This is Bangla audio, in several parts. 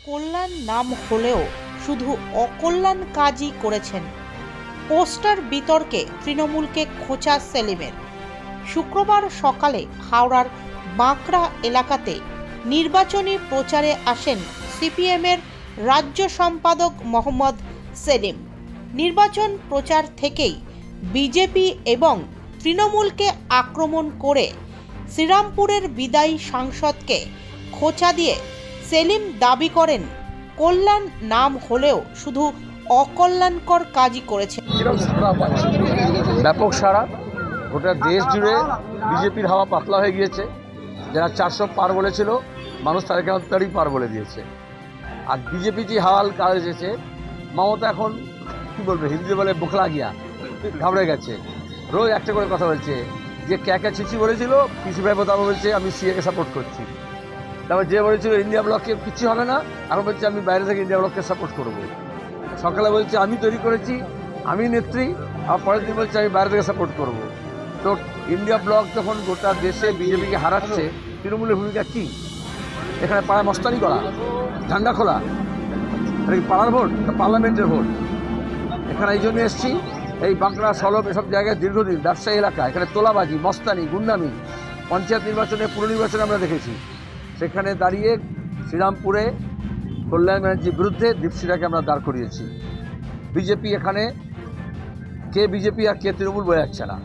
কল্যাণ নাম হলেও শুধু অকল্যাণ কাজই করেছেন। পোস্টার বিতর্কে তৃণমূলকে খোঁচা সেলিমের। শুক্রবার সকালে হাওড়ার বাঁকড়া এলাকাতে নির্বাচনী প্রচারে আসেন সিপিএমের রাজ্য সম্পাদক মোহাম্মদ সেলিম। নির্বাচন প্রচার থেকেই বিজেপি এবং তৃণমূলকে আক্রমণ করে শ্রীরামপুরের বিদায়ী সাংসদকে খোঁচা দিয়ে সেলিম দাবি করেন, কল্যাণ নাম হলেও শুধু অকল্যাণকর কাজই করেছে। ব্যাপক সারা, গোটা দেশ জুড়ে বিজেপির হাওয়া পাতলা হয়ে গিয়েছে। যারা 400 পার বলেছিল, মানুষ তাদেরকে তাড়াতাড়ি পার বলে দিয়েছে। আর বিজেপি যে হাওয়াল কাজ এসেছে, মমতা এখন কি বলবে, হিন্দি বলে বোখলা গিয়া, ঘাবড়ে গেছে। রোজ একটা করে কথা বলছে যে ক্যাকা ছিচি বলেছিল, পিসি ভাই বোতাম বলছে আমি সিএকে সাপোর্ট করছি। তারপর যে বলেছিল ইন্ডিয়া ব্লককে কিছু হবে না, এখন বলছে আমি বাইরে থেকে ইন্ডিয়া ব্লককে সাপোর্ট করবো। সকালে বলছে আমি তৈরি করেছি, আমি নেত্রী, আর পরের দিন বলছে আমি বাইরে থেকে সাপোর্ট করবো। তো ইন্ডিয়া ব্লক যখন গোটা দেশে বিজেপিকে হারাচ্ছে, তৃণমূলের ভূমিকা কী? এখানে পাড়ায় মস্তানি করা, ঝান্ডা খোলা, পাড়ার ভোট, পার্লামেন্টের ভোট। এখানে এই জন্য এসছি, এই বাঁকড়া সলভ এসব জায়গায় দীর্ঘদিন ব্যবসায়ী এলাকা, এখানে তোলাবাজি, মস্তানি, গুন্ডামি, পঞ্চায়েত নির্বাচনে, পুর নির্বাচনে আমরা দেখেছি। সেখানে দাঁড়িয়ে শ্রীরামপুরে কল্যাণ ব্যানার্জির বিরুদ্ধে দীপশিরাকে আমরা দাঁড় করিয়েছি। বিজেপি এখানে কে বিজেপি আর কে তৃণমূল বোঝা যাচ্ছে না।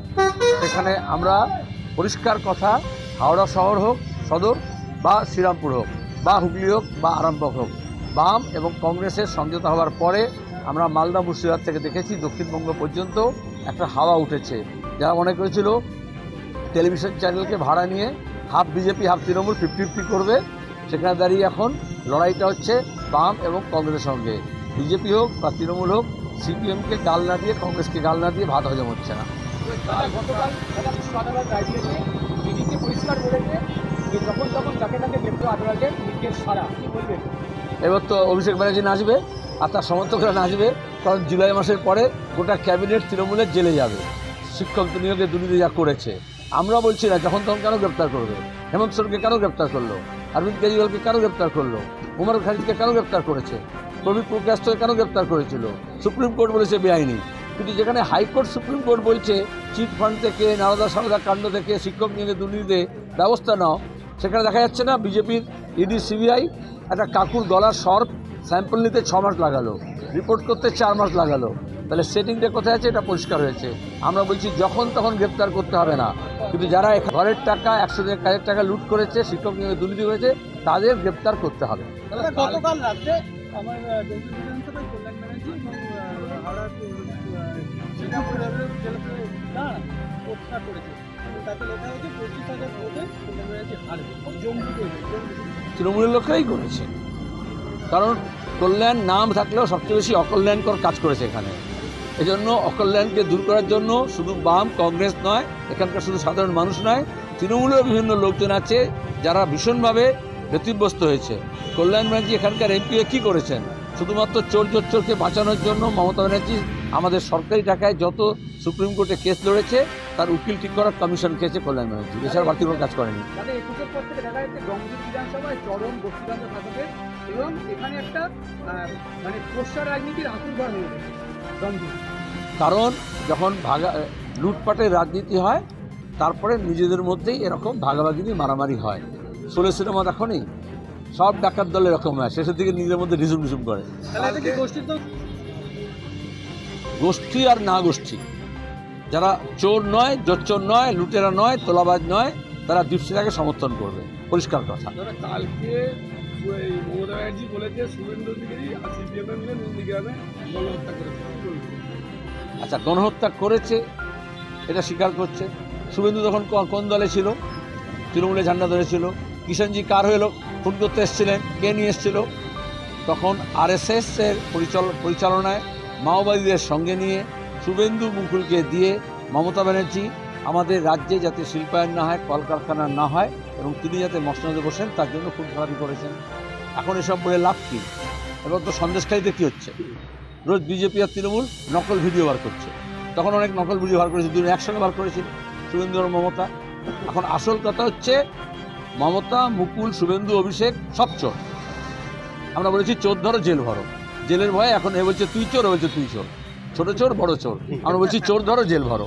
সেখানে আমরা পরিষ্কার কথা, হাওড়া শহর হোক, সদর বা শ্রীরামপুর হোক বা হুগলি হোক বা আরামবাগ হোক, বাম এবং কংগ্রেসের সমঝোতা হওয়ার পরে আমরা মালদা মুর্শিদাবাদ থেকে দেখেছি দক্ষিণবঙ্গ পর্যন্ত একটা হাওয়া উঠেছে। যারা মনে করেছিল টেলিভিশন চ্যানেলকে ভাড়া নিয়ে হাফ বিজেপি হাফ তৃণমূল 50-50 করবে, সেখানে দাঁড়িয়ে এখন লড়াইটা হচ্ছে বাম এবং কংগ্রেসের সঙ্গে। বিজেপি হোক বা তৃণমূল হোক, সিপিএমকে গাল না দিয়ে, কংগ্রেসকে গাল না দিয়ে ভাত হজম হচ্ছে না। এবার তো অভিষেক ব্যানার্জি নাচবে আর তার সমর্থকরা নাচবে, কারণ জুলাই মাসের পরে গোটা ক্যাবিনেট তৃণমূলের জেলে যাবে। শিক্ষক নিয়োগে দুর্নীতি যা করেছে, আমরা বলছি না যখন তখন কেন গ্রেপ্তার করবে? হেমন্ত সোরেনকে কেন গ্রেপ্তার করলো? অরবিন্দ কেজরিওয়ালকে কেন গ্রেপ্তার করলো? উমর খালিদকে কেন গ্রেপ্তার করেছে? প্রবীর প্রকাশকে কেন গ্রেপ্তার করেছিল? সুপ্রিম কোর্ট বলেছে বেআইনি। কিন্তু যেখানে হাইকোর্ট সুপ্রিম কোর্ট বলছে চিট ফান্ড থেকে, নারদা সারদা কাণ্ড থেকে, শিক্ষক নিয়োগে দুর্নীতিতে ব্যবস্থা নাও, সেখানে দেখা যাচ্ছে না বিজেপির ইডি সিবিআই একটা কাকুর গলার সর্প স্যাম্পল নিতে 6 মাস লাগালো, রিপোর্ট করতে 4 মাস লাগালো। তাহলে সেটিংটা কোথায় আছে? এটা পরিষ্কার হয়েছে। আমরা বলছি যখন তখন গ্রেপ্তার করতে হবে না, কিন্তু যারা ঘরের টাকা, 100 দিনের কাজের টাকা লুট করেছে, শিক্ষক নিয়োগে দুর্নীতি করেছে, তাদের গ্রেপ্তার করতে হবে। গতকাল রাতে আমার বিধানসভায় কল্যাণ ব্যানার্জি এবং হাওড়া পোস্টার করেছে, তাতে লেখা হয়েছে 25,000 ভোটে কল্যাণ ব্যানার্জি হারবে। তৃণমূলের লোকেরাই করেছে, কারণ কল্যাণ নাম থাকলেও সবচেয়ে বেশি অকল্যাণকর কাজ করেছে এখানে। এজন্য অকল্যাণকে দূর করার জন্য শুধু বাম কংগ্রেস নয়, এখানকার শুধু সাধারণ মানুষ নয়, তৃণমূলের বিভিন্ন লোকজন আছে যারা ভীষণভাবে ব্যতিব্যস্ত হয়েছে। কল্যাণ ব্যানার্জি এখানকার এমপি কী করেছেন? শুধুমাত্র চোরকে বাঁচানোর জন্য মমতা ব্যানার্জি আমাদের সরকারি টাকায় যত সুপ্রিম কোর্টে কেস লড়েছে তার উকিল ঠিক করার কমিশন খেয়েছে কল্যাণ ব্যানার্জি, এছাড়া বাকি কোনো কাজ করেনি। চরম গোষ্ঠীদ্বন্দ্ব থাকবে এবং এখানে একটা মানে পোস্টার রাজনীতির আঁতুড়ঘর হয়ে গেছে। কারণ যখন লুটপাটের রাজনীতি হয়, তারপরে নিজেদের মধ্যেই এরকম ভাগাভাগি মারামারি হয়। 16 সিনেমা দেখনি, সব ডাকাত দল এরকম হয়, শেষের দিকে নিজেদের মধ্যে রিজুম করে। গোষ্ঠী আর না গোষ্ঠী, যারা চোর নয়, জোচ্চোর নয়, লুটেরা নয়, তোলাবাজ নয়, তারা দীপশিরাকে সমর্থন করবে, পরিষ্কার কথা। কালকে মমতা ব্যানার্জি বলেছে শুভেন্দু অধিকারী আর সিপিএম মিলে নন্দীগ্রামে গণহত্যা করেছে। আচ্ছা, গণহত্যা করেছে এটা স্বীকার করছে। শুভেন্দু তখন কোন দলে ছিল? তৃণমূলে ঝান্ডা ধরেছিল। কিষাণজি কার হয়ে খুন করতে এসেছিলেন? কে নিয়ে এসেছিল? তখন আরএসএসের পরিচালনায় মাওবাদীদের সঙ্গে নিয়ে শুভেন্দু মুকুলকে দিয়ে মমতা ব্যানার্জি আমাদের রাজ্যে যাতে শিল্পায়ন না হয়, কলকারখানা না হয় এবং তিনি যাতে মসনদে বসেন তার জন্য খুব খারাপই করেছেন। এখন এসব বলে লাভ কী? এবার তো সন্দেশখালিতে কী হচ্ছে? রোজ বিজেপি আর তৃণমূল নকল ভিডিও বার করছে। তখন অনেক নকল ভিডিও বার করেছে, দুজন একসঙ্গে বার করেছিল, শুভেন্দু আর মমতা। এখন আসল কথা হচ্ছে মমতা, মুকুল, শুভেন্দু, অভিষেক সব চোর। আমরা বলেছি চোর ধরো জেল ভরো, জেলের ভয়ে এখন এ বলছে তুই চোর, ও বলছে তুই চোর, ছোট চোর বড় চোর, আমরা বলছি চোর ধরো জেল ভরো।